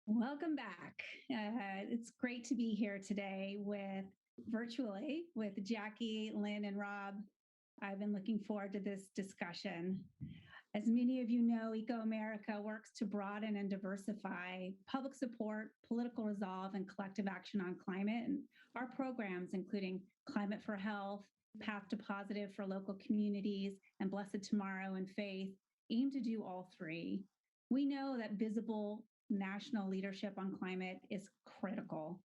Welcome back. It's great to be here today virtually with Jackie, Lynn, and Rob. I've been looking forward to this discussion. As many of you know, ecoAmerica works to broaden and diversify public support, political resolve, and collective action on climate. And our programs, including Climate for Health, Path to Positive for local communities, and Blessed Tomorrow and Faith, aim to do all three. We know that visible national leadership on climate is critical.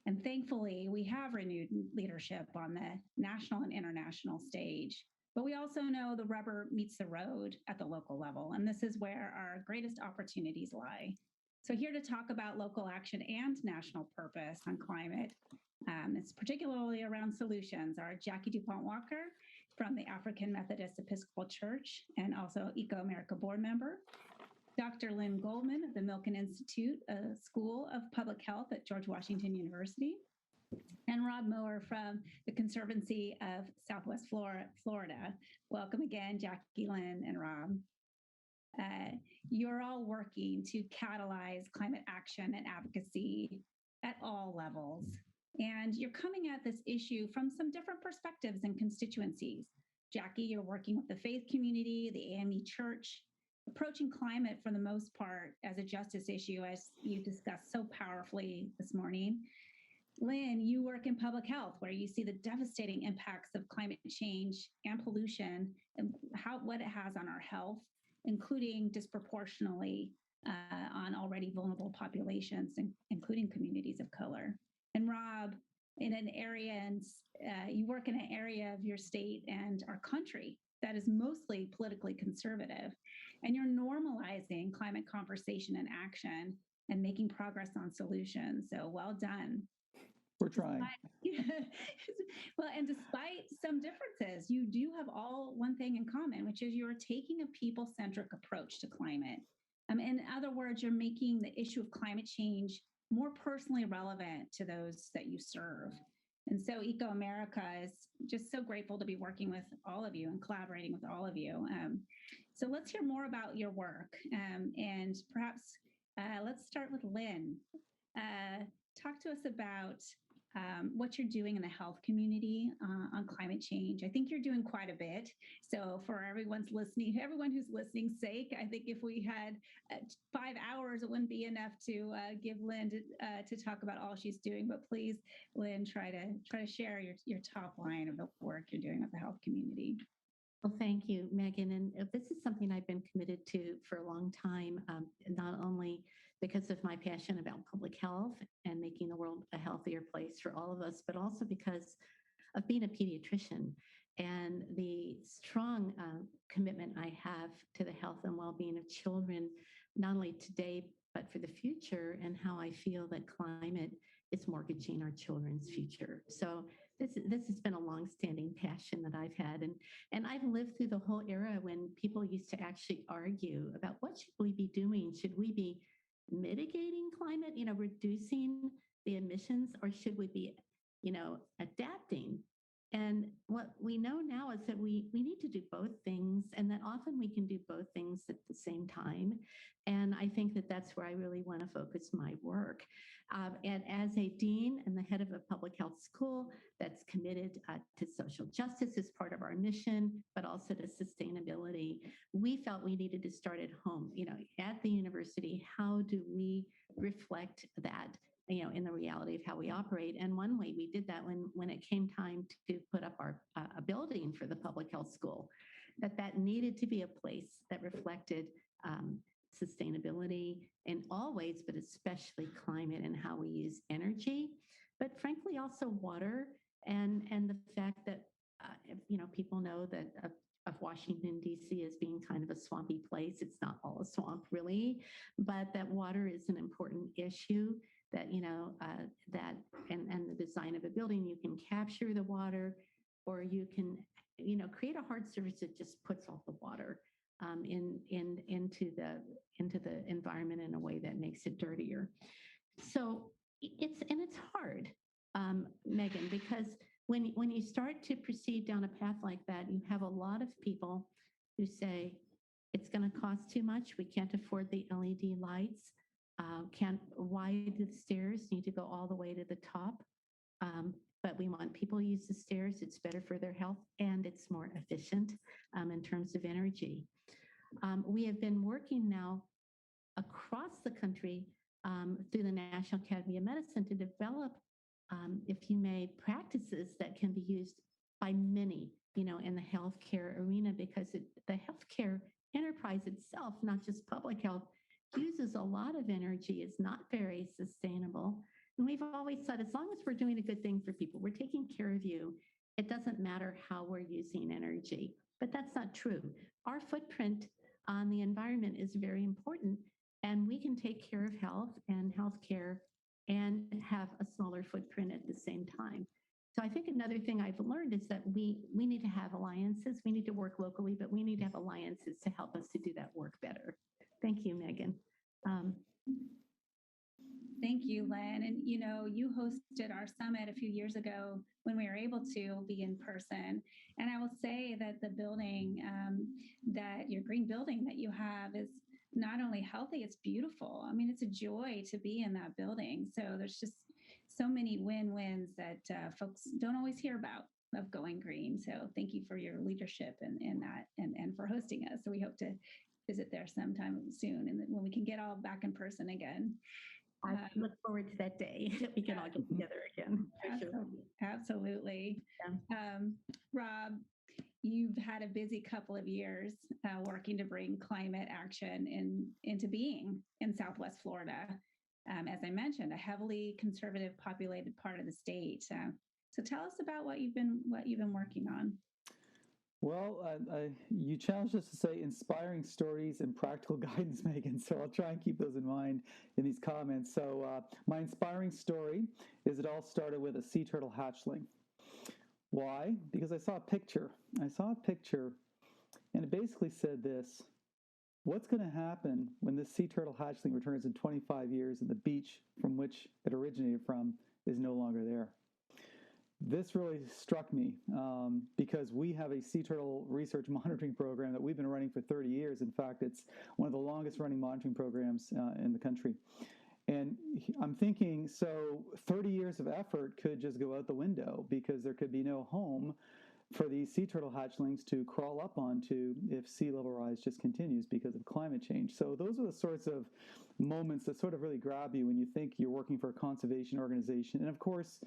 And thankfully, we have renewed leadership on the national and international stage. But we also know the rubber meets the road at the local level, and this is where our greatest opportunities lie. So here to talk about local action and national purpose on climate, it's particularly around solutions, are Jackie Dupont-Walker from the African Methodist Episcopal Church and also ecoAmerica board member, Dr. Lynn Goldman of the Milken Institute School of Public Health at George Washington University, and Rob Moher from the Conservancy of Southwest Florida. Welcome again, Jackie, Lynn, and Rob. You're all working to catalyze climate action and advocacy at all levels. And you're coming at this issue from some different perspectives and constituencies. Jackie, you're working with the faith community, the AME Church, approaching climate for the most part as a justice issue, as you discussed so powerfully this morning. Lynn, you work in public health, where you see the devastating impacts of climate change and pollution and what it has on our health, including disproportionately on already vulnerable populations, including communities of color. And Rob, in an area, and you work in an area of your state and our country that is mostly politically conservative, and you're normalizing climate conversation and action and making progress on solutions. So well done. We're trying. Well, and despite some differences, you do have all one thing in common, which is you're taking a people-centric approach to climate. In other words, you're making the issue of climate change more personally relevant to those that you serve. And so ecoAmerica is just so grateful to be working with all of you and collaborating with all of you. So let's hear more about your work. And perhaps let's start with Lynn. Talk to us about what you're doing in the health community on climate change. I think you're doing quite a bit. So for everyone who's listening's sake, I think if we had 5 hours, it wouldn't be enough to give Lynn to talk about all she's doing. But please, Lynn, try to share your top line of the work you're doing with the health community. Well, thank you, Meighen. And this is something I've been committed to for a long time, not only because of my passion about public health and making the world a healthier place for all of us, but also because of being a pediatrician and the strong commitment I have to the health and well-being of children, not only today, but for the future, and how I feel that climate is mortgaging our children's future. So this has been a longstanding passion that I've had. And I've lived through the whole era when people used to actually argue about what should we be doing? Should we be mitigating climate, reducing the emissions, or should we be, adapting? And what we know now is that we need to do both things, and that often we can do both things at the same time. And I think that that's where I really want to focus my work. And as a dean and the head of a public health school that's committed to social justice as part of our mission, but also to sustainability, we felt we needed to start at home, at the university. How do we reflect that, in the reality of how we operate? And one way we did that when it came time to put up a building for the public health school, that needed to be a place that reflected sustainability in all ways, but especially climate and how we use energy, but frankly also water, and the fact that people know that of Washington, D.C. as being kind of a swampy place. It's not all a swamp, really, but that water is an important issue. That that and the design of a building, you can capture the water, or you can create a hard surface that just puts all the water into the environment in a way that makes it dirtier. So it's hard, Meighen, because when you start to proceed down a path like that, you have a lot of people who say it's going to cost too much. We can't afford the LED lights. Why do the stairs need to go all the way to the top? But we want people to use the stairs. It's better for their health and it's more efficient in terms of energy. We have been working now across the country through the National Academy of Medicine to develop, if you may, practices that can be used by many, in the healthcare arena, because the healthcare enterprise itself, not just public health, uses a lot of energy. It's not very sustainable. And we've always said, as long as we're doing a good thing for people, we're taking care of you, it doesn't matter how we're using energy. But that's not true. Our footprint on the environment is very important, and we can take care of health and healthcare and have a smaller footprint at the same time. So I think another thing I've learned is that we need to have alliances. We need to work locally, but we need to have alliances to help us to do that work better. Thank you, Meighen. Thank you, Lynn. And you hosted our summit a few years ago when we were able to be in person. And I will say that the building, that your green building that you have is not only healthy, it's beautiful. I mean, it's a joy to be in that building. So there's just so many win-wins that folks don't always hear about of going green. So thank you for your leadership in that and for hosting us. So we hope to visit there sometime soon and when we can get all back in person again. I look forward to that day that we can all get together again. Absolutely. Yeah. Rob, you've had a busy couple of years working to bring climate action into being in Southwest Florida. As I mentioned, a heavily conservative populated part of the state. So tell us about what you've been working on. Well, you challenged us to say inspiring stories and practical guidance, Meighen, so I'll try and keep those in mind in these comments. So my inspiring story is it all started with a sea turtle hatchling. Why? Because I saw a picture. And it basically said this: what's going to happen when this sea turtle hatchling returns in 25 years and the beach from which it originated from is no longer there? This really struck me because we have a sea turtle research monitoring program that we've been running for 30 years. In fact, it's one of the longest running monitoring programs in the country. And I'm thinking, so 30 years of effort could just go out the window because there could be no home for these sea turtle hatchlings to crawl up onto if sea level rise just continues because of climate change. So those are the sorts of moments that sort of really grab you when you think you're working for a conservation organization. And of course,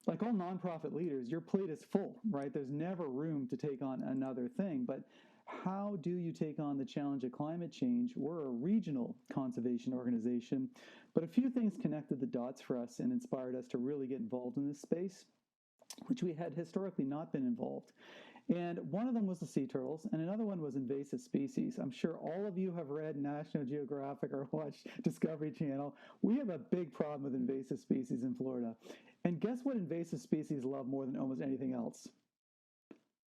like all nonprofit leaders, your plate is full, right? There's never room to take on another thing. But how do you take on the challenge of climate change? We're a regional conservation organization, but a few things connected the dots for us and inspired us to really get involved in this space, which we had historically not been involved. And one of them was the sea turtles, and another one was invasive species. I'm sure all of you have read National Geographic or watched Discovery Channel. We have a big problem with invasive species in Florida. And guess what invasive species love more than almost anything else?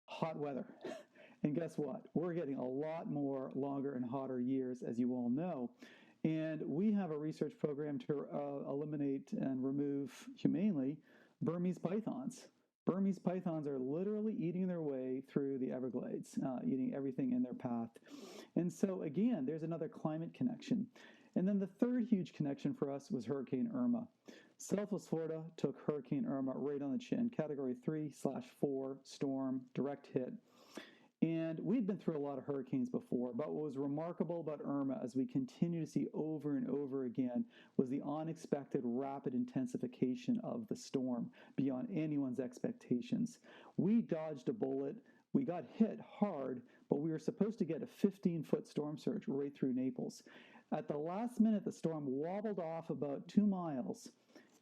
Hot weather. And guess what? We're getting a lot more longer and hotter years, as you all know. And we have a research program to eliminate and remove humanely Burmese pythons. Burmese pythons are literally eating their way through the Everglades, eating everything in their path. And so, again, there's another climate connection. And then the third huge connection for us was Hurricane Irma. Southwest Florida took Hurricane Irma right on the chin, Category 3/4 storm, direct hit. And we'd been through a lot of hurricanes before, but what was remarkable about Irma, as we continue to see over and over again, was the unexpected rapid intensification of the storm beyond anyone's expectations. We dodged a bullet. We got hit hard, but we were supposed to get a 15-foot storm surge right through Naples. At the last minute, the storm wobbled off about 2 miles.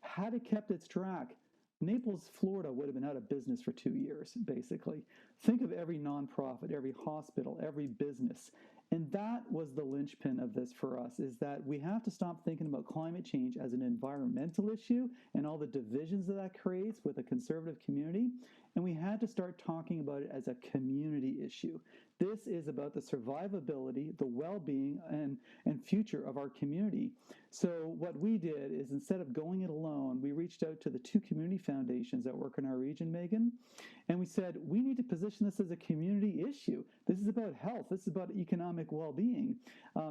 Had it kept its track, Naples, Florida would have been out of business for 2 years, basically. Think of every nonprofit, every hospital, every business. And that was the linchpin of this for us, is that we have to stop thinking about climate change as an environmental issue and all the divisions that creates with a conservative community, and we had to start talking about it as a community issue. This is about the survivability, the well-being, and future of our community. So what we did is, instead of going it alone, we reached out to the 2 community foundations that work in our region, Meighen, and we said, we need to position this as a community issue. This is about health. This is about economic well-being.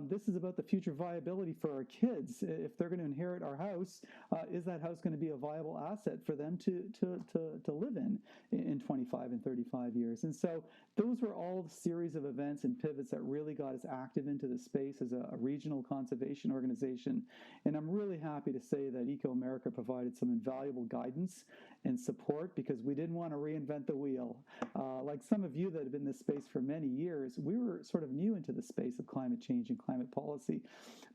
This is about the future viability for our kids. If they're going to inherit our house, is that house going to be a viable asset for them to live in 25 and 35 years? And so those were all the series of events and pivots that really got us active into the space as a regional conservation organization. And I'm really happy to say that ecoAmerica provided some invaluable guidance and support, because we didn't want to reinvent the wheel. Like some of you that have been in this space for many years, we were sort of new into the space of climate change and climate policy.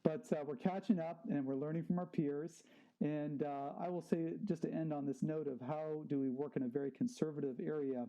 But we're catching up and we're learning from our peers. And I will say, just to end on this note of how do we work in a very conservative area,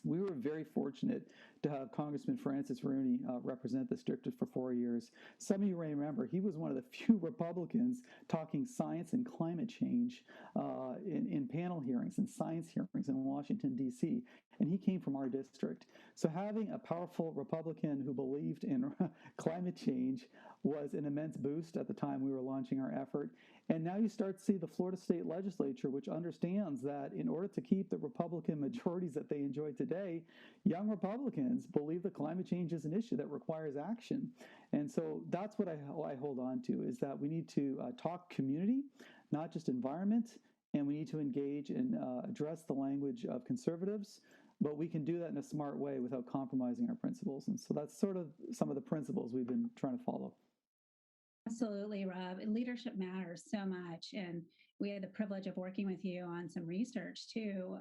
we were very fortunate to have Congressman Francis Rooney represent this district for 4 years. Some of you may remember he was one of the few Republicans talking science and climate change in panel hearings and science hearings in Washington, D.C., and he came from our district. So having a powerful Republican who believed in climate change was an immense boost at the time we were launching our effort. And now you start to see the Florida State Legislature, which understands that in order to keep the Republican majorities that they enjoy today, young Republicans believe that climate change is an issue that requires action. And so that's what I hold on to, is that we need to talk community, not just environment, and we need to engage and address the language of conservatives, but we can do that in a smart way without compromising our principles. And so that's sort of some of the principles we've been trying to follow. Absolutely, Rob. Leadership matters so much. And we had the privilege of working with you on some research too,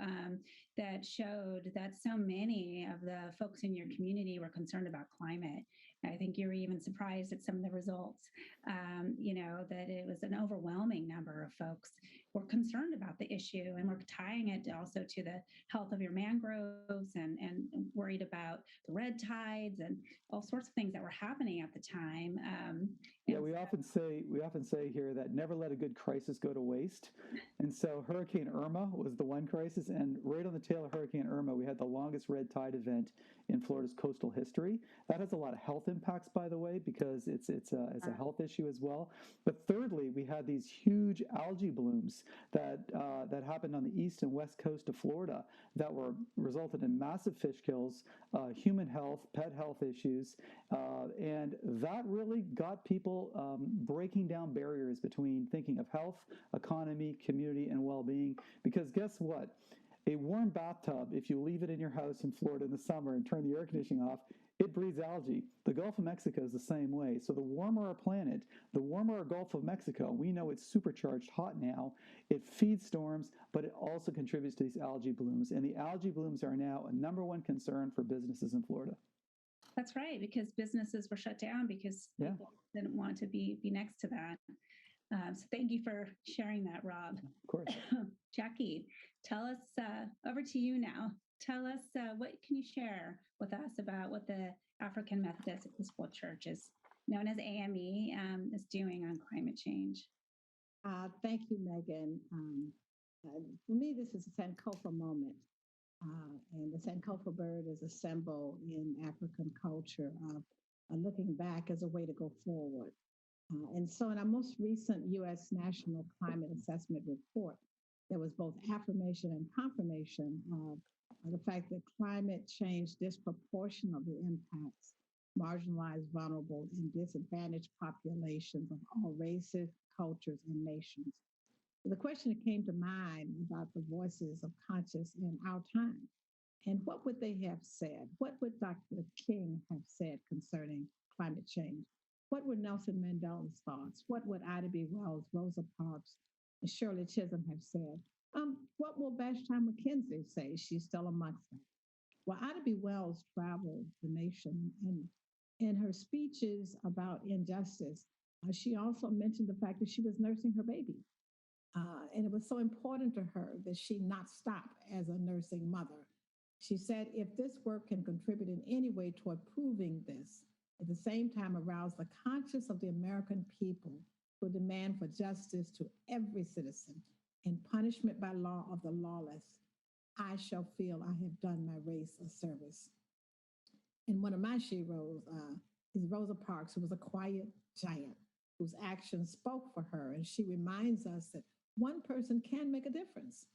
that showed that so many of the folks in your community were concerned about climate. I think you were even surprised at some of the results, that it was an overwhelming number of folks were concerned about the issue, and we're tying it also to the health of your mangroves and worried about the red tides and all sorts of things that were happening at the time. Yeah, we often say here that never let a good crisis go to waste. And so Hurricane Irma was the one crisis, and right on the tail of Hurricane Irma, we had the longest red tide event in Florida's coastal history. That has a lot of health impacts, by the way, because it's a health issue as well. But thirdly, we had these huge algae blooms that happened on the east and west coast of Florida that resulted in massive fish kills, human health, pet health issues, and that really got people breaking down barriers between thinking of health, economy, community, and well-being. Because guess what? A warm bathtub, if you leave it in your house in Florida in the summer and turn the air conditioning off, it breeds algae. The Gulf of Mexico is the same way. So the warmer our planet, the warmer our Gulf of Mexico. We know it's supercharged hot now. It feeds storms, but it also contributes to these algae blooms. And the algae blooms are now a #1 concern for businesses in Florida. That's right, because businesses were shut down because people didn't want to be next to that. So thank you for sharing that, Rob. Of course. Jackie, tell us, over to you now. Tell us, what can you share with us about what the African Methodist Episcopal Church, is known as AME, is doing on climate change? Thank you, Meighen. For me, this is a Sankofa moment. And the Sankofa bird is a symbol in African culture of looking back as a way to go forward. And so in our most recent U.S. National Climate Assessment Report, there was both affirmation and confirmation of the fact that climate change disproportionately impacts marginalized, vulnerable, and disadvantaged populations of all races, cultures, and nations. The question that came to mind about the voices of conscience in our time, and what would they have said? What would Dr. King have said concerning climate change? What were Nelson Mandela's thoughts? What would Ida B. Wells, Rosa Parks, and Shirley Chisholm have said? What will Vashti McKenzie say? She's still amongst them. Well, Ida B. Wells traveled the nation, and in her speeches about injustice, she also mentioned the fact that she was nursing her baby. And it was so important to her that she not stop as a nursing mother. She said, if this work can contribute in any way toward proving this, at the same time arouse the conscience of the American people to demand for justice to every citizen and punishment by law of the lawless, I shall feel I have done my race a service. And one of my sheroes is Rosa Parks, who was a quiet giant whose actions spoke for her. And she reminds us that one person can make a difference.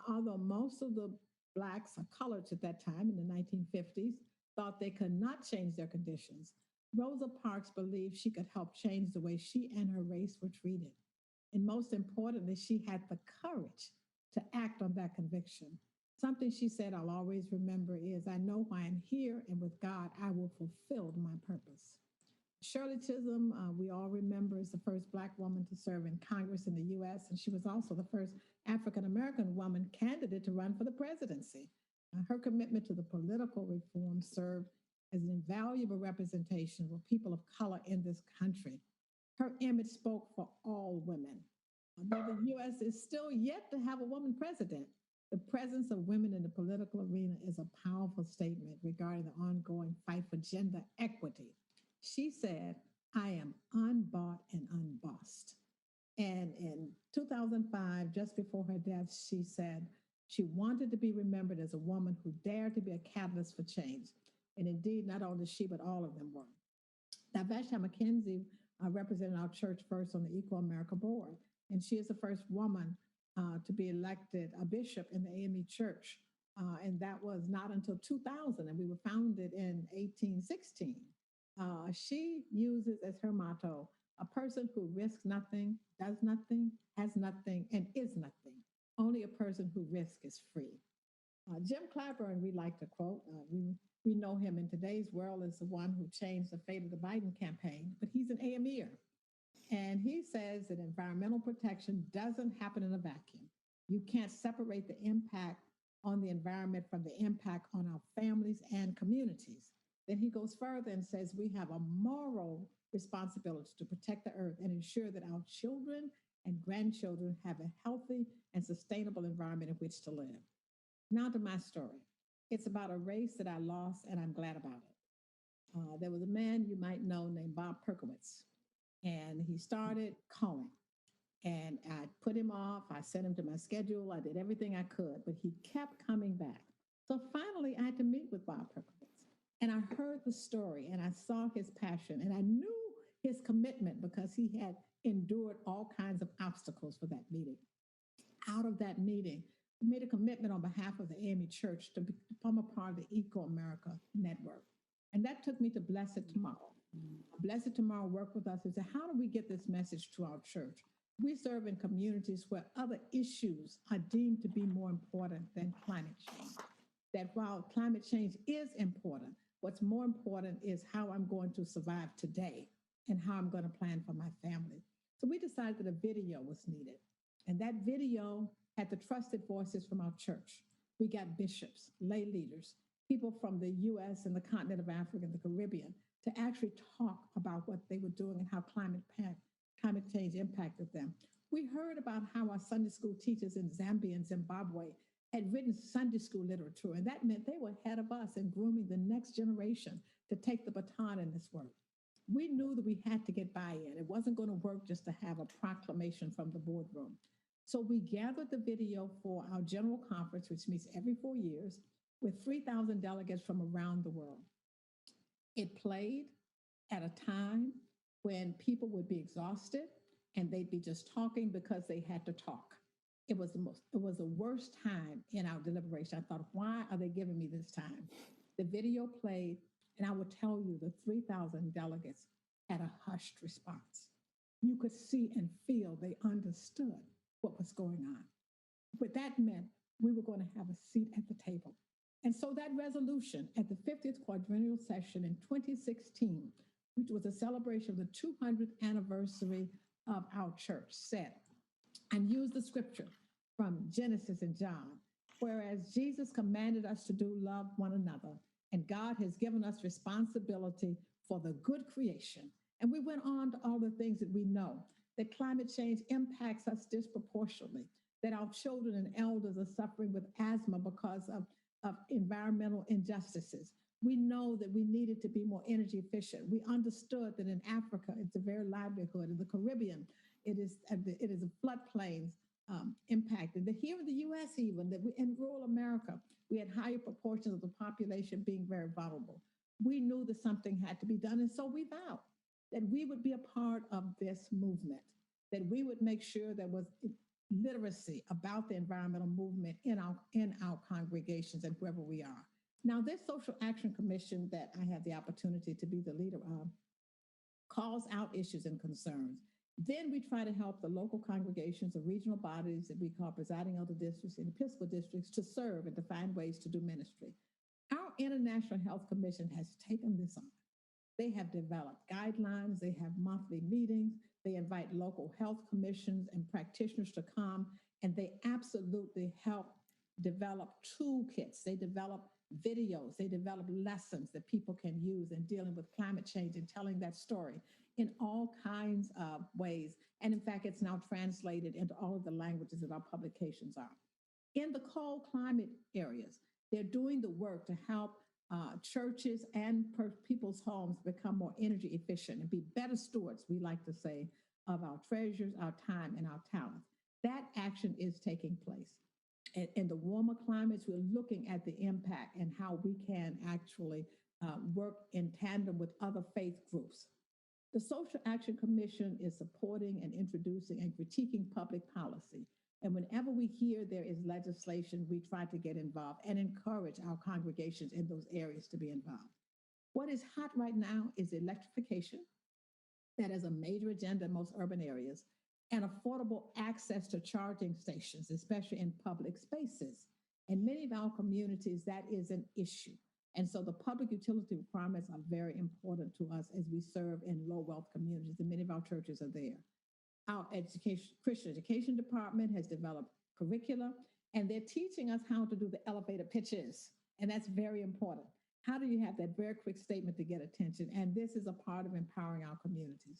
Although most of the Blacks or coloreds at that time in the 1950s thought they could not change their conditions, Rosa Parks believed she could help change the way she and her race were treated. And most importantly, she had the courage to act on that conviction. Something she said I'll always remember is, I know why I'm here, and with God, I will fulfill my purpose. Shirley Chisholm, we all remember, is the first Black woman to serve in Congress in the U.S., and she was also the first African-American woman candidate to run for the presidency. Her commitment to the political reform served as an invaluable representation of people of color in this country. Her image spoke for all women. Although the U.S. is still yet to have a woman president, the presence of women in the political arena is a powerful statement regarding the ongoing fight for gender equity. She said, I am unbought and unbossed. And in 2005, just before her death, she said she wanted to be remembered as a woman who dared to be a catalyst for change. And indeed, not only she, but all of them were. Now, Vashti McKenzie represented our church first on the ecoAmerica board, and she is the first woman to be elected a bishop in the AME church. And that was not until 2000, and we were founded in 1816. She uses as her motto, a person who risks nothing, does nothing, has nothing, and is nothing. Only a person who risks is free. Jim Clyburn, we like to quote, we know him in today's world as the one who changed the fate of the Biden campaign, but he's an AMEer. And he says that environmental protection doesn't happen in a vacuum. You can't separate the impact on the environment from the impact on our families and communities. Then he goes further and says we have a moral responsibility to protect the earth and ensure that our children and grandchildren have a healthy and sustainable environment in which to live. Now to my story. It's about a race that I lost, and I'm glad about it. There was a man you might know named Bob Perkowitz, and he started calling. And I put him off. I sent him to my schedule. I did everything I could, but he kept coming back. So finally, I had to meet with Bob Perkowitz. And I heard the story, and I saw his passion, and I knew his commitment because he had endured all kinds of obstacles for that meeting. Out of that meeting, we made a commitment on behalf of the AME Church to become a part of the ecoAmerica network. And that took me to Blessed Tomorrow. Blessed Tomorrow worked with us and said, how do we get this message to our church? We serve in communities where other issues are deemed to be more important than climate change. That while climate change is important, what's more important is how I'm going to survive today and how I'm going to plan for my family. So we decided that a video was needed. And that video had the trusted voices from our church. We got bishops, lay leaders, people from the US and the continent of Africa and the Caribbean to actually talk about what they were doing and how climate change impacted them. We heard about how our Sunday school teachers in Zambia and Zimbabwe had written Sunday school literature, and that meant they were ahead of us in grooming the next generation to take the baton in this work. We knew that we had to get buy-in. It wasn't going to work just to have a proclamation from the boardroom. So we gathered the video for our general conference, which meets every 4 years, with 3,000 delegates from around the world. It played at a time when people would be exhausted and they'd be just talking because they had to talk. It was the worst time in our deliberation. I thought, why are they giving me this time? The video played, and I will tell you, the 3,000 delegates had a hushed response. You could see and feel they understood what was going on. But that meant we were going to have a seat at the table. And so that resolution at the 50th quadrennial session in 2016, which was a celebration of the 200th anniversary of our church, said, and used the scripture from Genesis and John, whereas Jesus commanded us to do love one another, and God has given us responsibility for the good creation. And we went on to all the things that we know, that climate change impacts us disproportionately, that our children and elders are suffering with asthma because of environmental injustices. We know that we needed to be more energy efficient. We understood that in Africa, it's a very livelihood. In the Caribbean, it is a floodplains impacted. Here in the U.S., even that in rural America, we had higher proportions of the population being very vulnerable. We knew that something had to be done, and so we vowed that we would be a part of this movement, that we would make sure there was literacy about the environmental movement in our congregations and wherever we are. Now, this Social Action Commission that I have the opportunity to be the leader of calls out issues and concerns. Then we try to help the local congregations or regional bodies that we call presiding elder districts and Episcopal districts to serve and to find ways to do ministry. Our International Health Commission has taken this on. They have developed guidelines, they have monthly meetings, they invite local health commissions and practitioners to come, and they absolutely help develop toolkits. They develop videos, they develop lessons that people can use in dealing with climate change and telling that story in all kinds of ways. And in fact, it's now translated into all of the languages that our publications are. In the cold climate areas, they're doing the work to help churches and people's homes become more energy efficient and be better stewards, we like to say, of our treasures, our time, and our talents. That action is taking place. In the warmer climates, we're looking at the impact and how we can actually work in tandem with other faith groups. The Social Action Commission is supporting and introducing and critiquing public policy. And whenever we hear there is legislation, we try to get involved and encourage our congregations in those areas to be involved. What is hot right now is electrification. That is a major agenda in most urban areas, and affordable access to charging stations, especially in public spaces. In many of our communities, that is an issue. And so the public utility requirements are very important to us as we serve in low wealth communities, and many of our churches are there. Our Christian education department has developed curricula, and they're teaching us how to do the elevator pitches. And that's very important. How do you have that very quick statement to get attention? And this is a part of empowering our communities.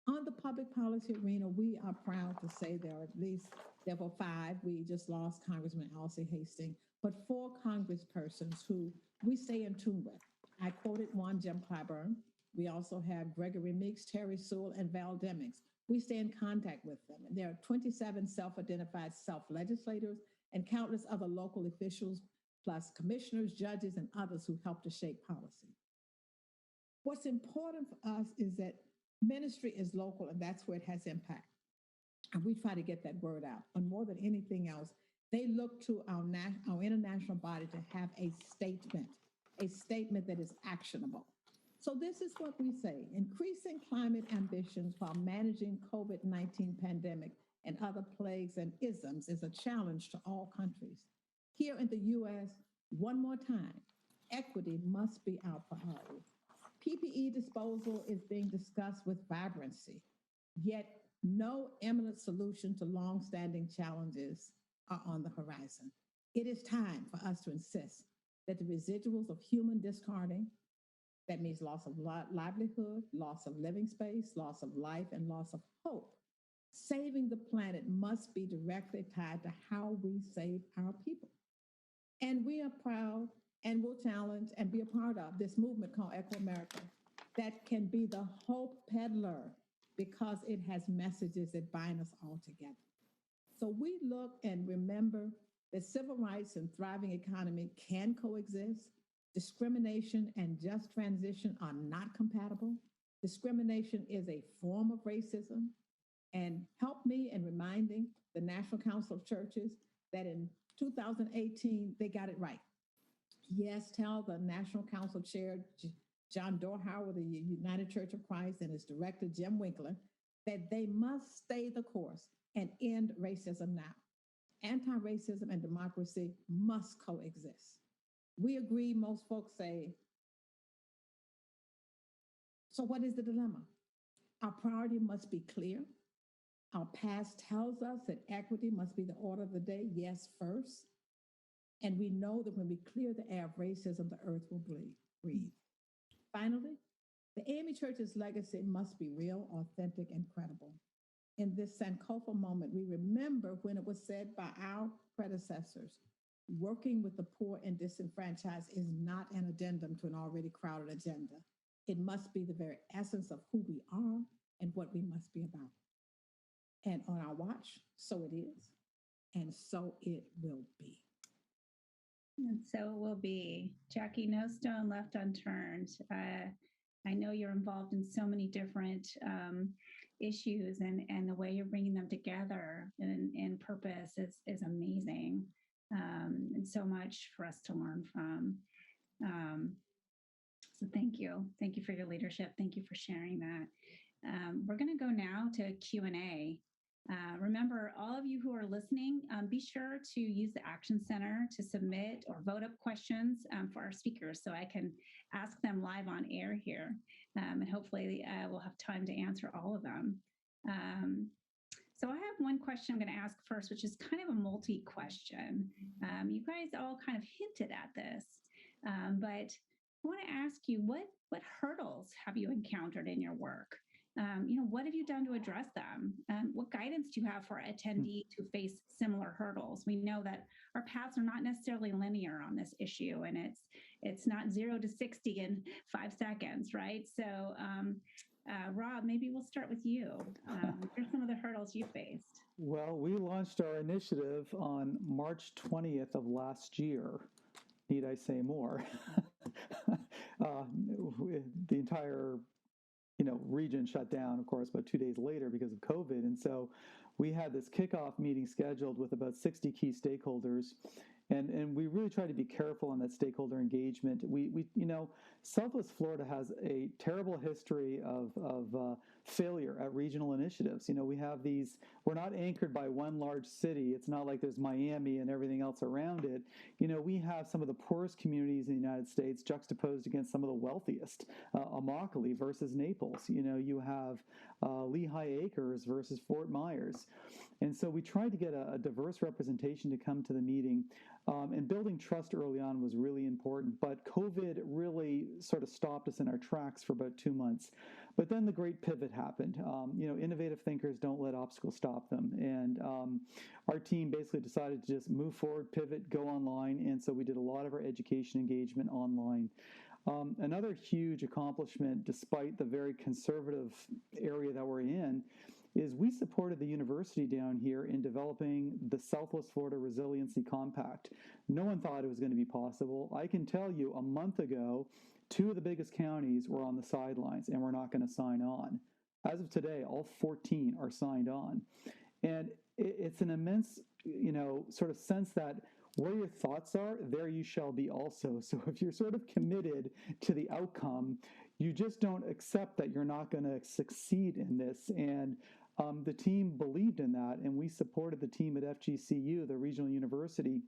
On the public policy arena, we are proud to say there were 5. We just lost Congressman Alcee Hastings, but 4 congresspersons who we stay in tune with. I quoted one, Jim Clyburn. We also have Gregory Meeks, Terry Sewell, and Val Demings. We stay in contact with them. And there are 27 self-identified self-legislators and countless other local officials, plus commissioners, judges, and others who help to shape policy. What's important for us is that ministry is local, and that's where it has impact. And we try to get that word out. And more than anything else, they look to our international body to have a statement that is actionable. So this is what we say: increasing climate ambitions while managing COVID-19 pandemic and other plagues and isms is a challenge to all countries. Here in the U.S., one more time, equity must be our priority. PPE disposal is being discussed with vibrancy, yet no imminent solution to longstanding challenges are on the horizon. It is time for us to insist that the residuals of human discarding, that means loss of livelihood, loss of living space, loss of life, and loss of hope, saving the planet must be directly tied to how we save our people. And we are proud and will challenge and be a part of this movement called ecoAmerica that can be the hope peddler because it has messages that bind us all together. So we look and remember that civil rights and thriving economy can coexist. Discrimination and just transition are not compatible. Discrimination is a form of racism. And help me in reminding the National Council of Churches that in 2018, they got it right. Yes, tell the National Council Chair, John Dorhauer of the United Church of Christ, and his director, Jim Winkler, that they must stay the course and end racism now. Anti-racism and democracy must coexist. We agree, most folks say. So what is the dilemma? Our priority must be clear. Our past tells us that equity must be the order of the day, yes, first. And we know that when we clear the air of racism, the earth will breathe. Finally, the AME Church's legacy must be real, authentic, and credible. In this Sankofa moment, we remember when it was said by our predecessors, working with the poor and disenfranchised is not an addendum to an already crowded agenda. It must be the very essence of who we are and what we must be about. And on our watch, so it is. And so it will be. And so it will be. Jackie, no stone left unturned. I know you're involved in so many different issues, and the way you're bringing them together in purpose is amazing, and so much for us to learn from. So thank you. Thank you for your leadership. Thank you for sharing that. We're going to go now to Q&A. Remember, all of you who are listening, be sure to use the Action Center to submit or vote up questions for our speakers so I can ask them live on air here. And hopefully we'll have time to answer all of them. So I have one question I'm going to ask first, which is kind of a multi-question. You guys all kind of hinted at this, but I want to ask you, what hurdles have you encountered in your work? What have you done to address them? What guidance do you have for attendees who face similar hurdles? We know that our paths are not necessarily linear on this issue, and it's not 0 to 60 in 5 seconds, right? So, Rob, maybe we'll start with you. What are some of the hurdles you faced? Well, we launched our initiative on March 20th of last year. Need I say more? The entire region shut down, of course, about 2 days later because of COVID. And so we had this kickoff meeting scheduled with about 60 key stakeholders. And we really try to be careful on that stakeholder engagement. We Southwest Florida has a terrible history of failure at regional initiatives. We have these, we're not anchored by one large city. It's not like there's Miami and everything else around it. We have some of the poorest communities in the United States juxtaposed against some of the wealthiest, Immokalee versus Naples. You have Lehigh Acres versus Fort Myers. And so we tried to get a diverse representation to come to the meeting. And building trust early on was really important, but COVID really sort of stopped us in our tracks for about 2 months. But then the great pivot happened. Innovative thinkers don't let obstacles stop them. And our team basically decided to just move forward, pivot, go online. And so we did a lot of our education engagement online. Another huge accomplishment, despite the very conservative area that we're in, is we supported the university down here in developing the Southwest Florida Resiliency Compact. No one thought it was going to be possible. I can tell you a month ago, 2 of the biggest counties were on the sidelines and were not going to sign on. As of today, all 14 are signed on. And it's an immense, sort of sense that where your thoughts are, there you shall be also. So if you're sort of committed to the outcome, you just don't accept that you're not going to succeed in this. And the team believed in that, and we supported the team at FGCU, the regional university,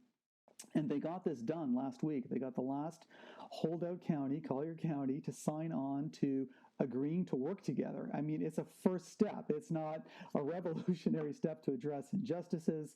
and they got this done last week. They got the last holdout county, Collier County, to sign on to agreeing to work together. I mean, it's a first step. It's not a revolutionary step to address injustices,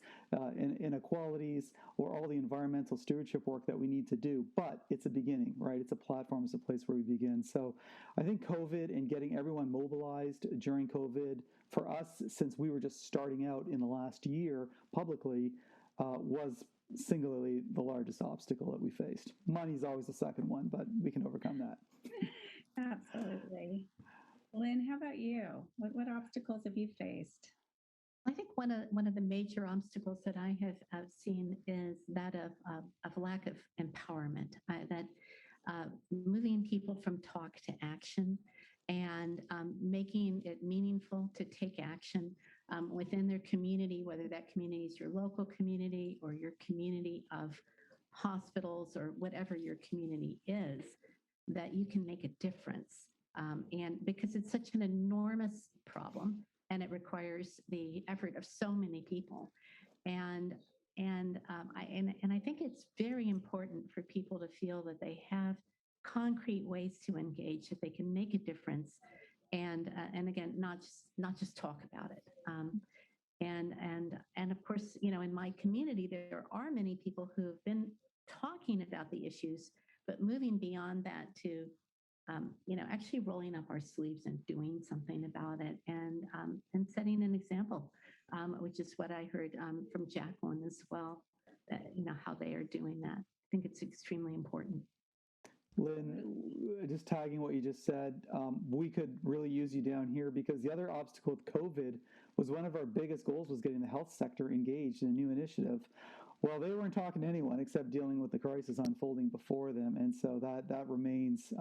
inequalities, or all the environmental stewardship work that we need to do. But it's a beginning, right? It's a platform. It's a place where we begin. So I think COVID and getting everyone mobilized during COVID, for us, since we were just starting out in the last year publicly, was singularly the largest obstacle that we faced. Money's always the second one, but we can overcome that. Absolutely. Lynn, how about you? What obstacles have you faced? I think one of the major obstacles that I have seen is that of lack of empowerment, that moving people from talk to action and making it meaningful to take action within their community, whether that community is your local community or your community of hospitals or whatever your community is, that you can make a difference. And because it's such an enormous problem and it requires the effort of so many people. And I think it's very important for people to feel that they have concrete ways to engage, that they can make a difference, and again, not just talk about it. And of course, in my community, there are many people who have been talking about the issues, but moving beyond that to actually rolling up our sleeves and doing something about it, and setting an example, which is what I heard from Jacquelyn as well, how they are doing that. I think it's extremely important. Lynn, just tagging what you just said, we could really use you down here, because the other obstacle with COVID was one of our biggest goals was getting the health sector engaged in a new initiative. Well, they weren't talking to anyone except dealing with the crisis unfolding before them. And so that remains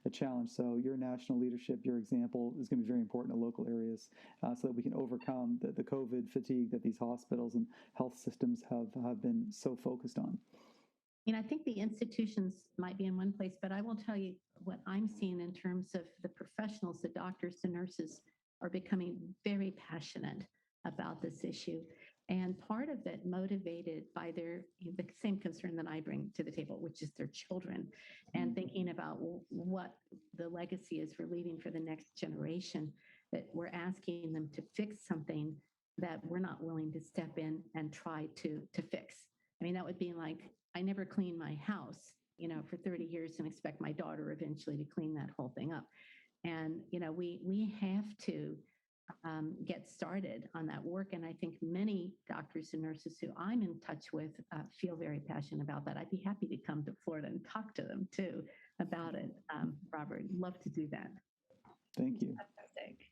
a challenge. So your national leadership, your example is going to be very important in local areas so that we can overcome the COVID fatigue that these hospitals and health systems have been so focused on. I think the institutions might be in one place, but I will tell you what I'm seeing in terms of the professionals, the doctors, the nurses are becoming very passionate about this issue. And part of it motivated by the same concern that I bring to the table, which is their children, and thinking about what the legacy is we're leaving for the next generation, that we're asking them to fix something that we're not willing to step in and try to fix. I mean, that would be like, I never cleaned my house, for 30 years and expect my daughter eventually to clean that whole thing up. And, we have to get started on that work. And I think many doctors and nurses who I'm in touch with feel very passionate about that. I'd be happy to come to Florida and talk to them too about it. Robert, love to do that. Thank you. Fantastic.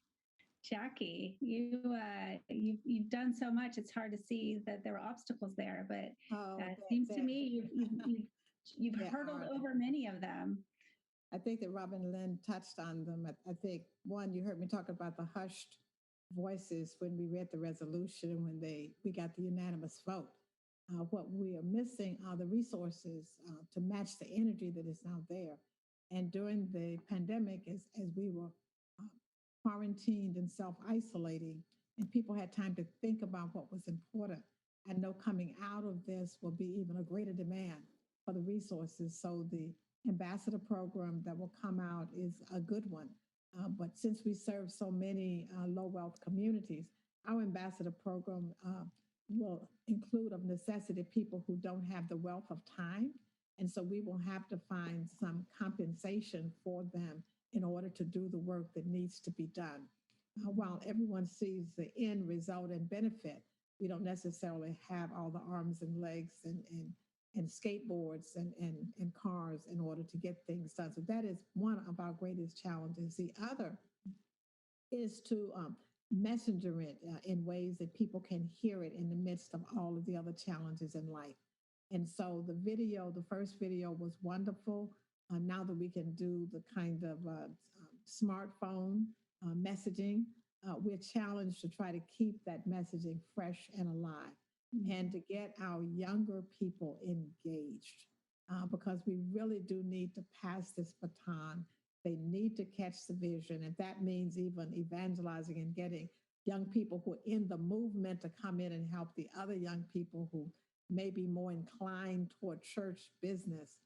Jackie, you've done so much. It's hard to see that there are obstacles there, but it seems to me you've hurdled over many of them. I think that Robin and Lynn touched on them. I think, one, you heard me talk about the hushed voices when we read the resolution and when we got the unanimous vote. What we are missing are the resources to match the energy that is now there. And during the pandemic, as we were quarantined and self-isolating, and people had time to think about what was important, I know coming out of this will be even a greater demand for the resources. So the ambassador program that will come out is a good one. But since we serve so many low wealth communities, our ambassador program will include of necessity people who don't have the wealth of time. And so we will have to find some compensation for them in order to do the work that needs to be done. While everyone sees the end result and benefit, we don't necessarily have all the arms and legs and skateboards and cars in order to get things done. So that is one of our greatest challenges. The other is to messenger it in ways that people can hear it in the midst of all of the other challenges in life. And so the first video was wonderful. Now that we can do the kind of smartphone messaging, we're challenged to try to keep that messaging fresh and alive. And to get our younger people engaged, because we really do need to pass this baton. They need to catch the vision, and that means even evangelizing and getting young people who are in the movement to come in and help the other young people who may be more inclined toward church business.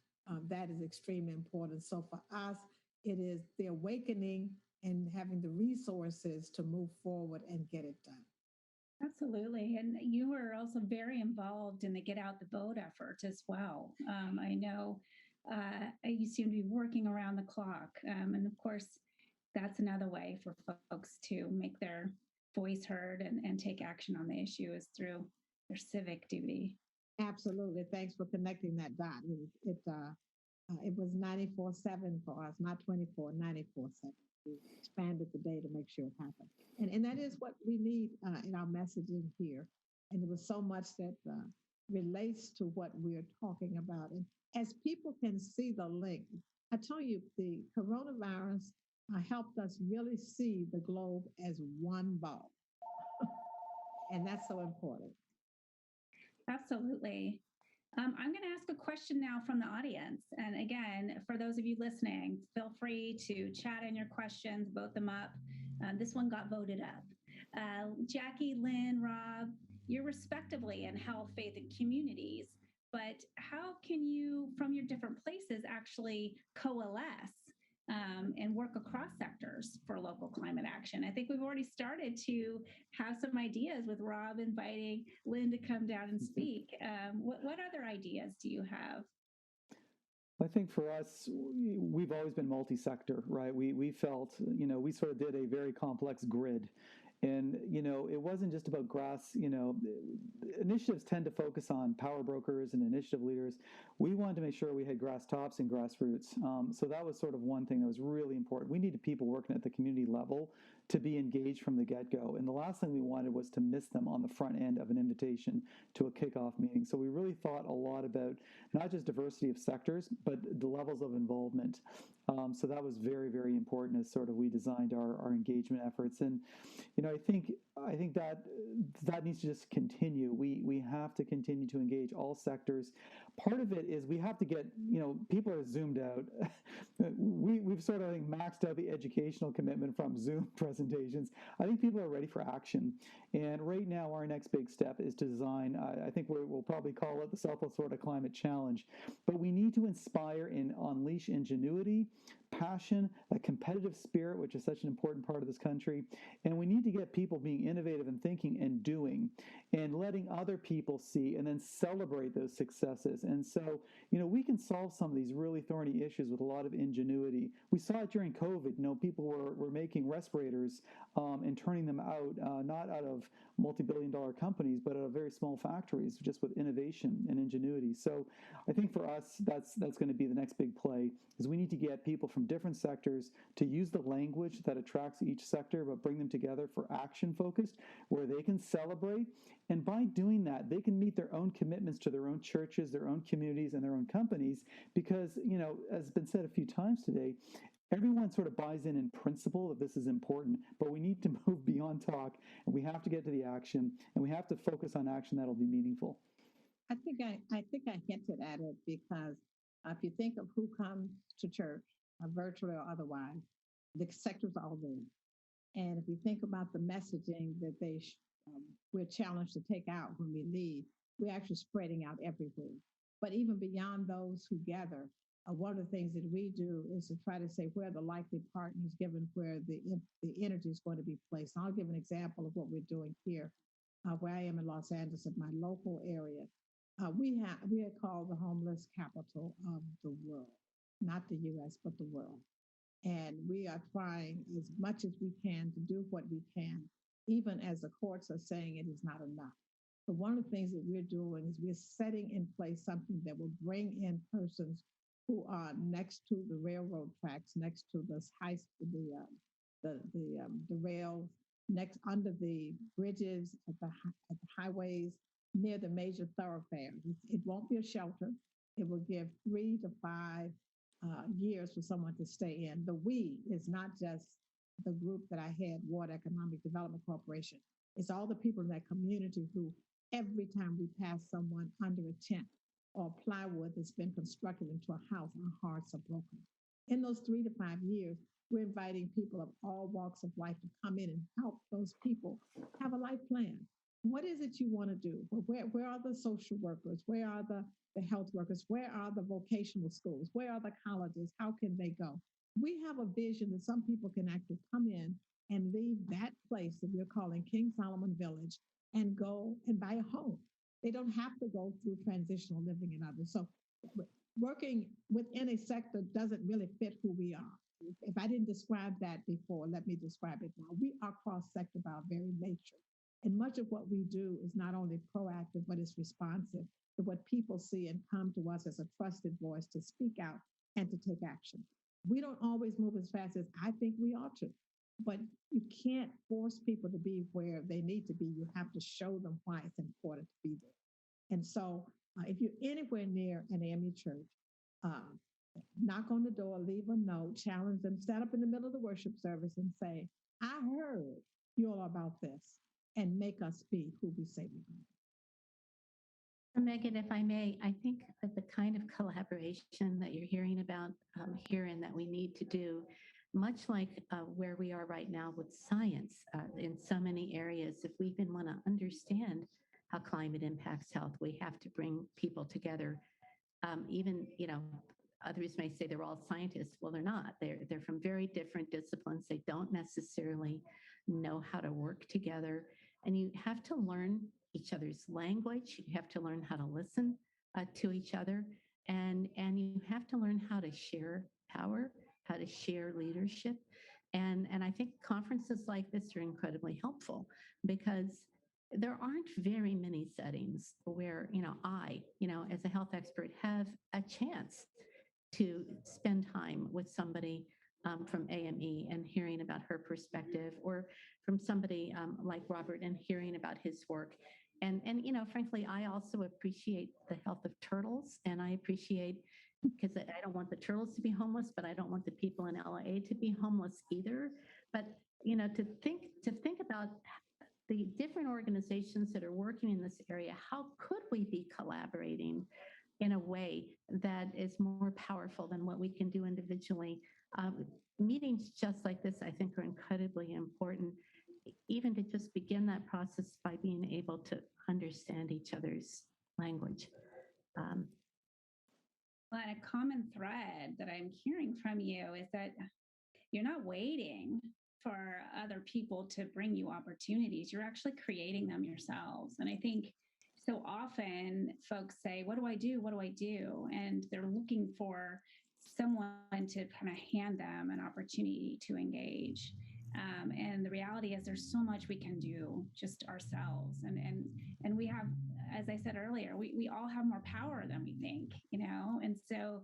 That is extremely important. So for us, it is the awakening and having the resources to move forward and get it done. Absolutely. And you were also very involved in the Get Out the Vote effort as well. I know you seem to be working around the clock. And of course, that's another way for folks to make their voice heard and take action on the issue is through their civic duty. Absolutely. Thanks for connecting that dot. It was 94/7 for us, not 24, 94/7. We expanded the day to make sure it happened. And that is what we need in our messaging here. And there was so much that relates to what we're talking about. And as people can see the link, I tell you, the coronavirus helped us really see the globe as one ball. And that's so important. Absolutely. I'm going to ask a question now from the audience. And again, for those of you listening, feel free to chat in your questions, vote them up. This one got voted up. Jackie, Lynn, Rob, you're respectively in health, faith, and communities, but how can you, from your different places, actually coalesce and work across sectors for local climate action? I think we've already started to have some ideas with Rob inviting Lynn to come down and speak. What other ideas do you have? I think for us, we've always been multi-sector, right? We felt, we sort of did a very complex grid. And, it wasn't just about initiatives tend to focus on power brokers and initiative leaders. We wanted to make sure we had grass tops and grassroots. So that was sort of one thing that was really important. We needed people working at the community level to be engaged from the get-go. And the last thing we wanted was to miss them on the front end of an invitation to a kickoff meeting. So we really thought a lot about not just diversity of sectors, but the levels of involvement. So that was very, very important as sort of we designed our engagement efforts. And, I think that needs to just continue. We have to continue to engage all sectors. Part of it is we have to get, people are zoomed out. We've sort of, I think, maxed out the educational commitment from Zoom presentations. I think people are ready for action. And right now, our next big step is to design, I think we'll probably call it the Southwest Florida Climate Challenge. But we need to inspire and unleash ingenuity, passion, a competitive spirit, which is such an important part of this country. And we need to get people being innovative and thinking and doing and letting other people see and then celebrate those successes. And so, we can solve some of these really thorny issues with a lot of ingenuity. We saw it during COVID. People were making respirators and turning them out, not out of multi-billion-dollar companies, but out of very small factories, just with innovation and ingenuity. So I think for us, that's going to be the next big play, is we need to get people from different sectors to use the language that attracts each sector, but bring them together for action focused, where they can celebrate. And by doing that, they can meet their own commitments to their own churches, their own communities, and their own companies. Because, as has been said a few times today, everyone sort of buys in principle that this is important, but we need to move beyond talk, and we have to get to the action, and we have to focus on action that'll be meaningful. I think I hinted at it because if you think of who comes to church, virtually or otherwise, the sectors are all there. And if you think about the messaging that we're challenged to take out when we leave, we're actually spreading out everywhere. But even beyond those who gather, one of the things that we do is to try to say where the likely partners, given where the energy is going to be placed. And I'll give an example of what we're doing here, where I am in Los Angeles, in my local area. We are called the homeless capital of the world, not the U.S., but the world. And we are trying as much as we can to do what we can, even as the courts are saying it is not enough. So one of the things that we're doing is we're setting in place something that will bring in persons who are next to the railroad tracks, next to the rails, next under the bridges, at the highways, near the major thoroughfares. It won't be a shelter. It will give 3 to 5 years for someone to stay in. The we is not just the group that I had, Ward Economic Development Corporation. It's all the people in that community who, every time we pass someone under a tent or plywood that's been constructed into a house, our hearts are broken. In those 3 to 5 years, we're inviting people of all walks of life to come in and help those people have a life plan. What is it you want to do? Where are the social workers? Where are the health workers? Where are the vocational schools? Where are the colleges? How can they go? We have a vision that some people can actually come in and leave that place that we're calling King Solomon Village and go and buy a home. They don't have to go through transitional living and others. So working within a sector doesn't really fit who we are. If I didn't describe that before, let me describe it now. We are cross-sector by our very nature. And much of what we do is not only proactive, but it's responsive to what people see and come to us as a trusted voice to speak out and to take action. We don't always move as fast as I think we ought to, but you can't force people to be where they need to be. You have to show them why it's important to be there. And so if you're anywhere near an AME church, knock on the door, leave a note, challenge them, stand up in the middle of the worship service and say, I heard you all about this, and make us be who we say we are. Meighen, if I may, I think that the kind of collaboration that you're hearing about here and that we need to do, much like where we are right now with science in so many areas, if we even want to understand how climate impacts health, we have to bring people together. Even, others may say they're all scientists. Well, they're not. They're from very different disciplines. They don't necessarily know how to work together. And you have to learn each other's language. You have to learn how to listen to each other. And you have to learn how to share power, how to share leadership. And I think conferences like this are incredibly helpful because there aren't very many settings where, as a health expert, have a chance to spend time with somebody from AME and hearing about her perspective, or from somebody like Robert and hearing about his work. And frankly, I also appreciate the health of turtles, and I appreciate, because I don't want the turtles to be homeless, but I don't want the people in LA to be homeless either. But to think about the different organizations that are working in this area, how could we be collaborating in a way that is more powerful than what we can do individually? Meetings just like this, I think, are incredibly important, even to just begin that process by being able to understand each other's language. Well, and a common thread that I'm hearing from you is that you're not waiting for other people to bring you opportunities. You're actually creating them yourselves. And I think so often folks say, what do I do? What do I do? And they're looking for someone to kind of hand them an opportunity to engage. And the reality is there's so much we can do just ourselves. And we have, as I said earlier, we all have more power than we think, And so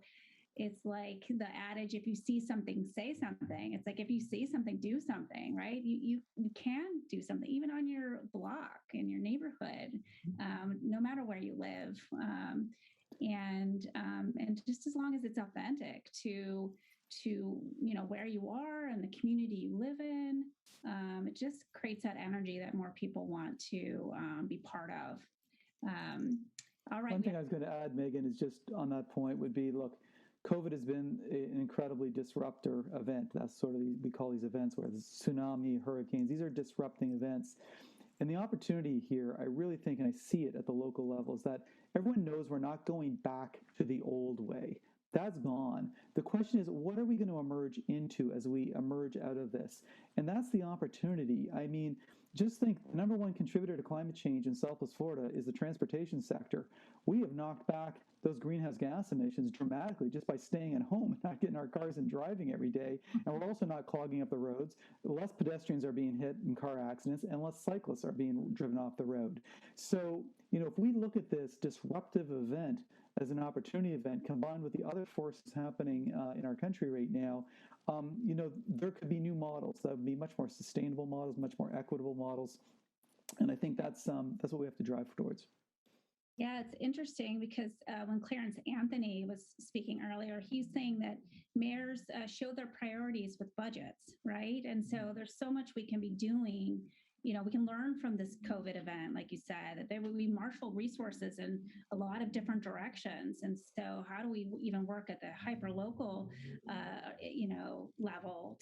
it's like the adage, if you see something, say something. It's like, if you see something, do something, right? You can do something, even on your block, in your neighborhood, no matter where you live. And just as long as it's authentic to where you are and the community you live in, it just creates that energy that more people want to be part of. All right. One thing I was going to add, Meighen, is just on that point would be, look, COVID has been an incredibly disruptor event. That's sort of, we call these events, where there's tsunami, hurricanes, these are disrupting events. And the opportunity here, I really think, and I see it at the local level, is that everyone knows we're not going back to the old way. That's gone. The question is, what are we going to emerge into as we emerge out of this? And that's the opportunity. I mean, just think, the number one contributor to climate change in Southwest Florida is the transportation sector. We have knocked back those greenhouse gas emissions dramatically just by staying at home and not getting our cars and driving every day. And we're also not clogging up the roads. Less pedestrians are being hit in car accidents, and less cyclists are being driven off the road. So, if we look at this disruptive event as an opportunity event combined with the other forces happening in our country right now, there could be new models that would be much more sustainable models, much more equitable models. And I think that's what we have to drive towards. Yeah, it's interesting because when Clarence Anthony was speaking earlier, he's saying that mayors show their priorities with budgets, right? And so there's so much we can be doing. We can learn from this COVID event, like you said, that we marshal resources in a lot of different directions. And so how do we even work at the hyper-local, level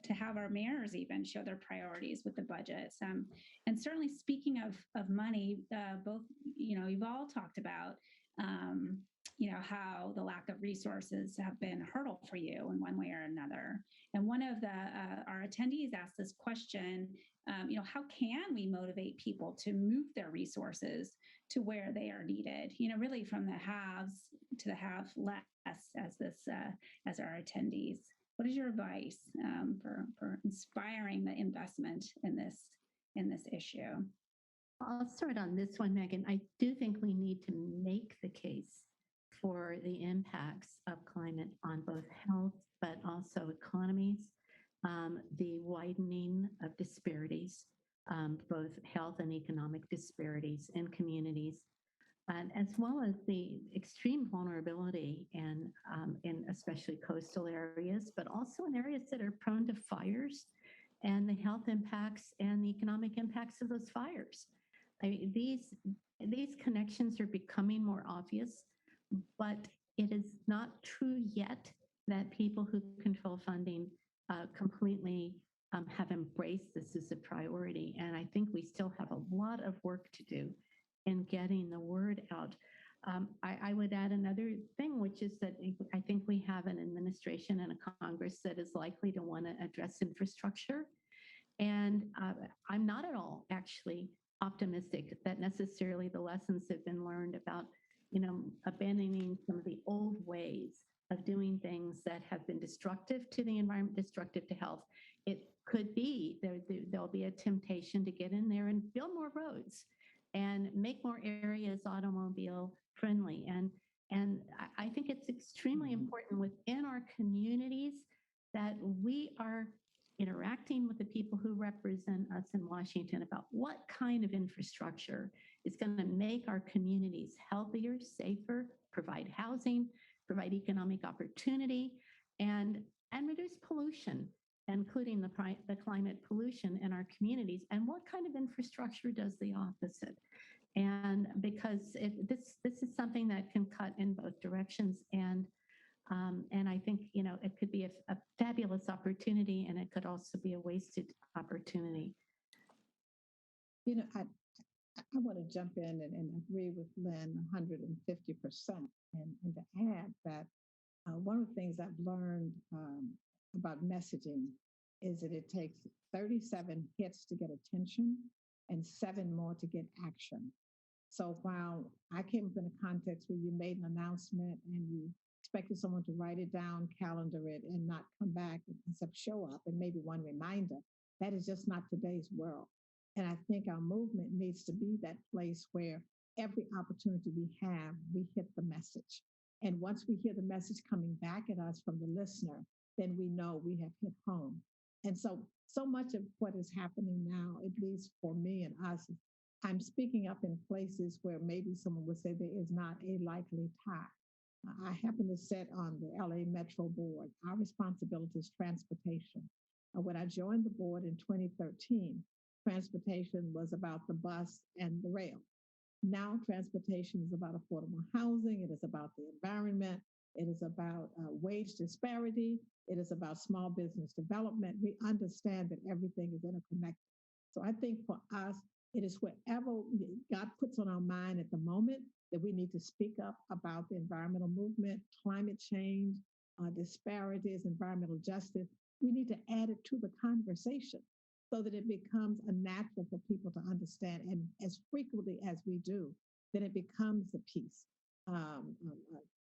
to have our mayors even show their priorities with the budgets. And certainly speaking of money, both, you've all talked about, how the lack of resources have been a hurdle for you in one way or another. And one of our attendees asked this question, how can we motivate people to move their resources to where they are needed, really from the haves to the have less as our attendees. What is your advice for inspiring the investment in this issue? I'll start on this one, Meighen. I do think we need to make the case for the impacts of climate on both health, but also economies, the widening of disparities, both health and economic disparities in communities, and as well as the extreme vulnerability in especially coastal areas, but also in areas that are prone to fires, and the health impacts and the economic impacts of those fires. I mean, these connections are becoming more obvious, but it is not true yet that people who control funding completely have embraced this as a priority. And I think we still have a lot of work to do in getting the word out. I would add another thing, which is that I think we have an administration and a Congress that is likely to want to address infrastructure. And I'm not at all actually optimistic that necessarily the lessons have been learned about, abandoning some of the old ways of doing things that have been destructive to the environment, destructive to health. It could be there'll be a temptation to get in there and build more roads and make more areas automobile friendly. And I think it's extremely important within our communities that we are interacting with the people who represent us in Washington about what kind of infrastructure is going to make our communities healthier, safer, provide housing, provide economic opportunity, and reduce pollution, including the climate pollution in our communities. And what kind of infrastructure does the opposite? And because this is something that can cut in both directions, and I think it could be a fabulous opportunity, and it could also be a wasted opportunity. I want to jump in and agree with Lynn 150%, and to add that one of the things I've learned about messaging is that it takes 37 hits to get attention and 7 more to get action. So while I came up in a context where you made an announcement and you expected someone to write it down, calendar it, and not come back except show up and maybe one reminder, that is just not today's world. And I think our movement needs to be that place where every opportunity we have, we hit the message. And once we hear the message coming back at us from the listener, then we know we have hit home. And so much of what is happening now, at least for me and us, I'm speaking up in places where maybe someone would say there is not a likely tie. I happen to sit on the LA Metro Board. Our responsibility is transportation. When I joined the board in 2013, transportation was about the bus and the rail. Now transportation is about affordable housing. It is about the environment. It is about wage disparity. It is about small business development. We understand that everything is interconnected. So I think for us, it is wherever God puts on our mind at the moment that we need to speak up about the environmental movement, climate change, disparities, environmental justice. We need to add it to the conversation so that it becomes a natural for people to understand. And as frequently as we do, then it becomes a piece.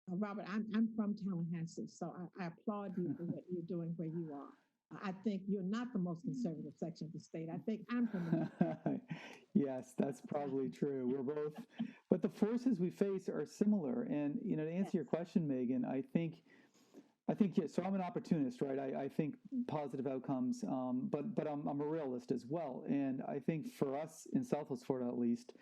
Robert, I'm from Tallahassee, so I applaud you for what you're doing where you are. I think you're not the most conservative section of the state. I think I'm from the Yes, that's probably true. We're both, but the forces we face are similar. And to answer your question, Meighen, I think yes. So I'm an opportunist, right? I think positive outcomes, but I'm a realist as well. And I think for us in Southwest Florida, at least,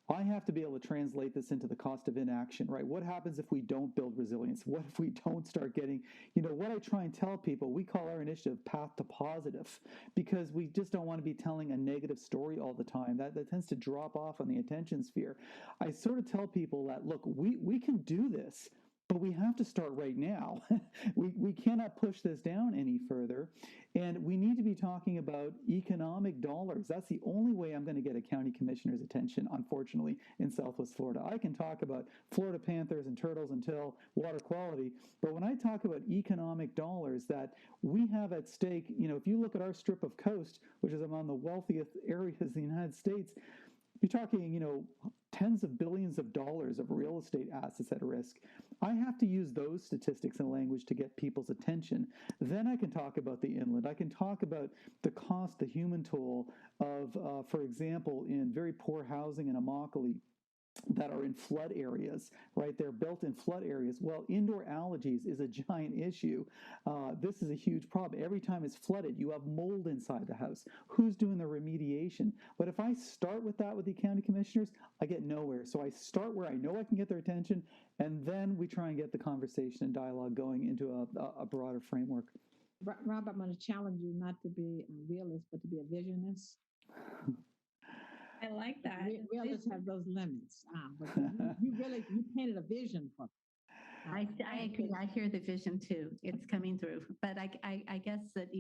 I have to be able to translate this into the cost of inaction, right? What happens if we don't build resilience? What if we don't start getting, what I try and tell people, we call our initiative Path to Positive, because we just don't want to be telling a negative story all the time. That tends to drop off on the attention sphere. I sort of tell people that, look, we can do this, but we have to start right now. we cannot push this down any further. And we need to be talking about economic dollars. That's the only way I'm going to get a county commissioner's attention, unfortunately, in Southwest Florida. I can talk about Florida panthers and turtles until water quality, but when I talk about economic dollars that we have at stake, if you look at our strip of coast, which is among the wealthiest areas in the United States, you're talking, tens of billions of dollars of real estate assets at risk. I have to use those statistics and language to get people's attention. Then I can talk about the inland. I can talk about the cost, the human toll of, for example, in very poor housing in Immokalee that are in flood areas, right? They're built in flood areas. Well, indoor allergies is a giant issue. This is a huge problem. Every time it's flooded, you have mold inside the house. Who's doing the remediation? But if I start with that with the county commissioners, I get nowhere. So I start where I know I can get their attention, and then we try and get the conversation and dialogue going into a broader framework. Rob, I'm going to challenge you not to be a realist, but to be a visionist. I like that. Realists have those limits, but you painted a vision for them. I agree. I hear the vision too. It's coming through. But I guess that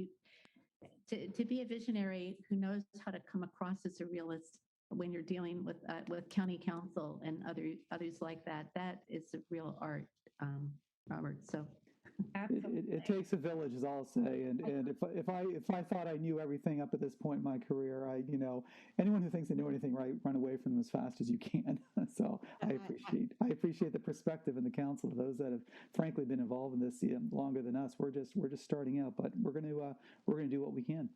to be a visionary who knows how to come across as a realist when you're dealing with county council and others like that, that is a real art, Robert. So Absolutely. It takes a village, is all I'll say. And if I thought I knew everything up at this point in my career, anyone who thinks they know anything right, run away from them as fast as you can. So I appreciate the perspective and the counsel of those that have frankly been involved in this longer than us. We're just starting out, but we're going to do what we can.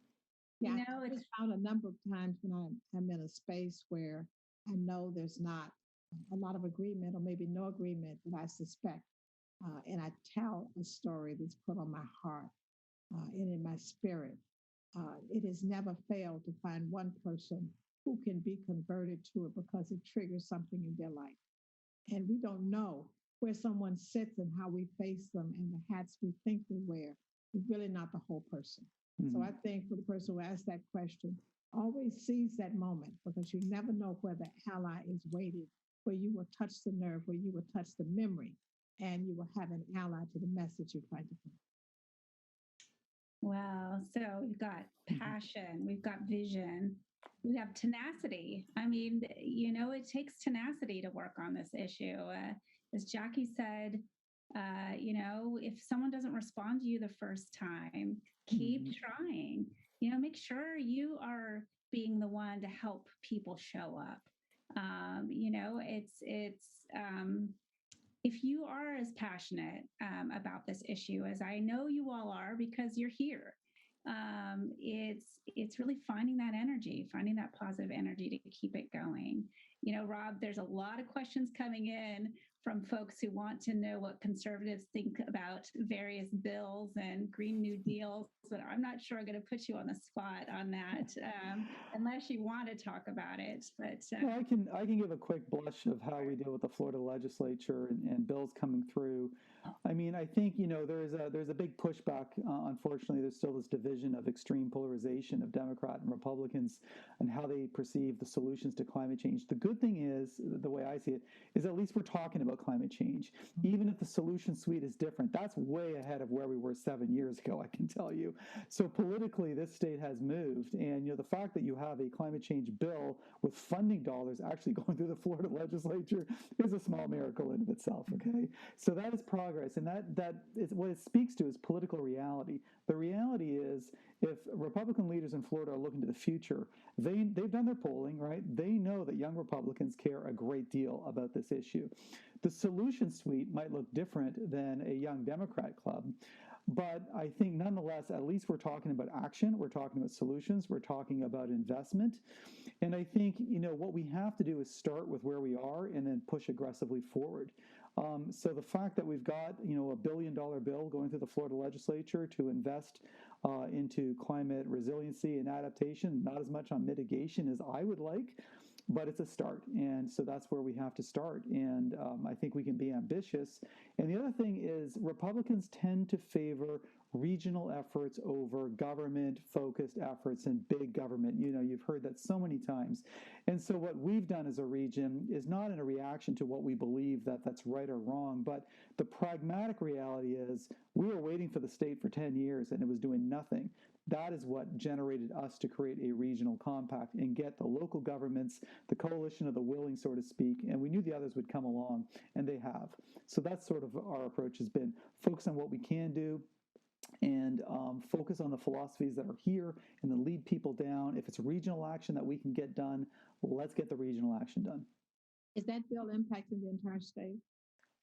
Yeah, I just found a number of times when I'm in a space where I know there's not a lot of agreement or maybe no agreement that I suspect. And I tell a story that's put on my heart and in my spirit. It has never failed to find one person who can be converted to it because it triggers something in their life. And we don't know where someone sits and how we face them and the hats we think they wear is really not the whole person. Mm-hmm. So I think for the person who asked that question, always seize that moment because you never know where the ally is waiting, where you will touch the nerve, where you will touch the memory, and you will have an ally to the message you're trying to convey. Wow. So we've got passion, we've got vision, we have tenacity. I mean, it takes tenacity to work on this issue. As Jackie said, if someone doesn't respond to you the first time, keep trying. Make sure you are being the one to help people show up. If you are as passionate about this issue as I know you all are because you're here, it's really finding that energy, finding that positive energy to keep it going. Rob, there's a lot of questions coming in from folks who want to know what conservatives think about various bills and Green New Deals, but I'm not sure I'm going to put you on the spot on that unless you want to talk about it. But well, I can give a quick blush of how we deal with the Florida legislature and bills coming through. I mean, I think there's a big pushback. Unfortunately, there's still this division of extreme polarization of Democrat and Republicans and how they perceive the solutions to climate change. The good thing is, the way I see it, is at least we're talking about climate change. Even if the solution suite is different, that's way ahead of where we were 7 years ago, I can tell you. So politically, this state has moved. And the fact that you have a climate change bill with funding dollars actually going through the Florida legislature is a small miracle in of itself, okay? So that is progress. And that is what it speaks to is political reality. The reality is if Republican leaders in Florida are looking to the future, they've done their polling, right? They know that young Republicans care a great deal about this issue. The solution suite might look different than a young Democrat club, but I think nonetheless, at least we're talking about action, we're talking about solutions, we're talking about investment. And I think, what we have to do is start with where we are and then push aggressively forward. So the fact that we've got, a $1 billion bill going through the Florida legislature to invest into climate resiliency and adaptation, not as much on mitigation as I would like, but it's a start. And so that's where we have to start. And I think we can be ambitious. And the other thing is Republicans tend to favor regional efforts over government-focused efforts and big government. You've heard that so many times. And so what we've done as a region is not in a reaction to what we believe that's right or wrong, but the pragmatic reality is we were waiting for the state for 10 years and it was doing nothing. That is what generated us to create a regional compact and get the local governments, the coalition of the willing, so to speak, and we knew the others would come along, and they have. So that's sort of our approach has been focus on what we can do, and focus on the philosophies that are here and then lead people down. If it's regional action that we can get done, let's get the regional action done. Is that bill impacting the entire state?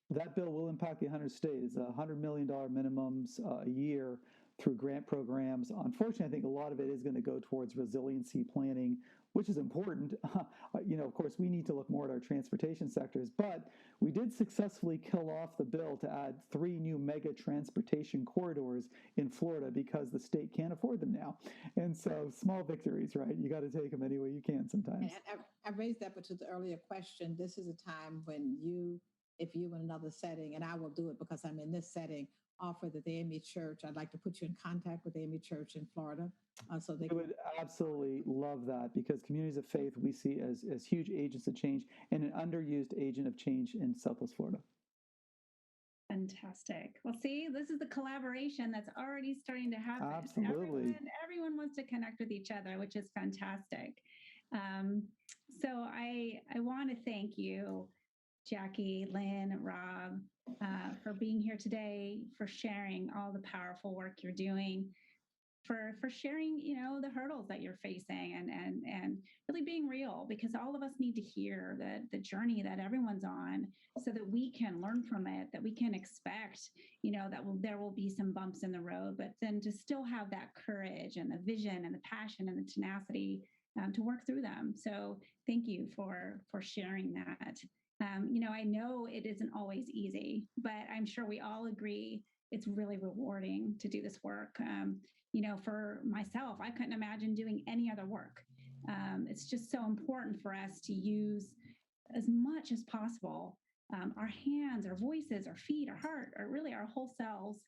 That bill will impact the 100 states, $100 million minimums a year through grant programs. Unfortunately, I think a lot of it is going to go towards resiliency planning, which is important. Of course, we need to look more at our transportation sectors, but we did successfully kill off the bill to add 3 new mega transportation corridors in Florida because the state can't afford them now. And so small victories, right? You got to take them any way you can sometimes. And I raised that, but to the earlier question, this is a time when if you in another setting, and I will do it because I'm in this setting, offer that the AME Church, I'd like to put you in contact with the AME Church in Florida. So they would absolutely love that because communities of faith we see as huge agents of change and an underused agent of change in Southwest Florida. Fantastic. Well, see, this is the collaboration that's already starting to happen. Absolutely. Everyone wants to connect with each other, which is fantastic. So I want to thank you, Jackie, Lynn, Rob, for being here today, for sharing all the powerful work you're doing, for sharing, the hurdles that you're facing and really being real, because all of us need to hear the journey that everyone's on so that we can learn from it, that we can expect, that there will be some bumps in the road, but then to still have that courage and the vision and the passion and the tenacity to work through them. So thank you for sharing that. I know it isn't always easy, but I'm sure we all agree it's really rewarding to do this work. For myself, I couldn't imagine doing any other work. It's just so important for us to use as much as possible our hands, our voices, our feet, our heart, or really our whole selves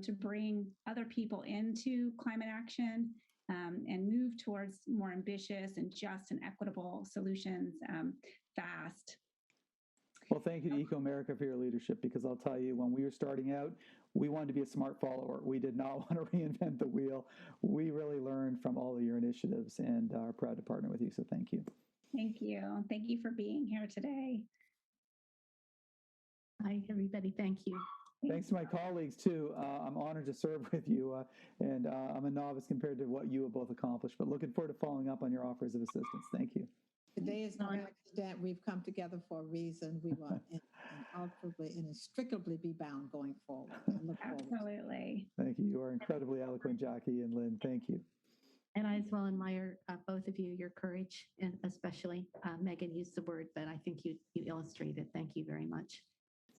to bring other people into climate action and move towards more ambitious and just and equitable solutions fast. Well, thank you to ecoAmerica for your leadership, because I'll tell you, when we were starting out, we wanted to be a smart follower. We did not want to reinvent the wheel. We really learned from all of your initiatives and are proud to partner with you. So thank you. Thank you. Thank you for being here today. Hi, everybody. Thank you. Thanks to my colleagues, too. I'm honored to serve with you, and I'm a novice compared to what you have both accomplished, but looking forward to following up on your offers of assistance. Thank you. Today is no accident. We've come together for a reason. We want ultimately and inextricably be bound going forward. Absolutely. Thank you. You are incredibly eloquent, Jackie and Lynn. Thank you. And I as well admire both of you, your courage, and especially Meighen used the word, but I think you illustrated. Thank you very much.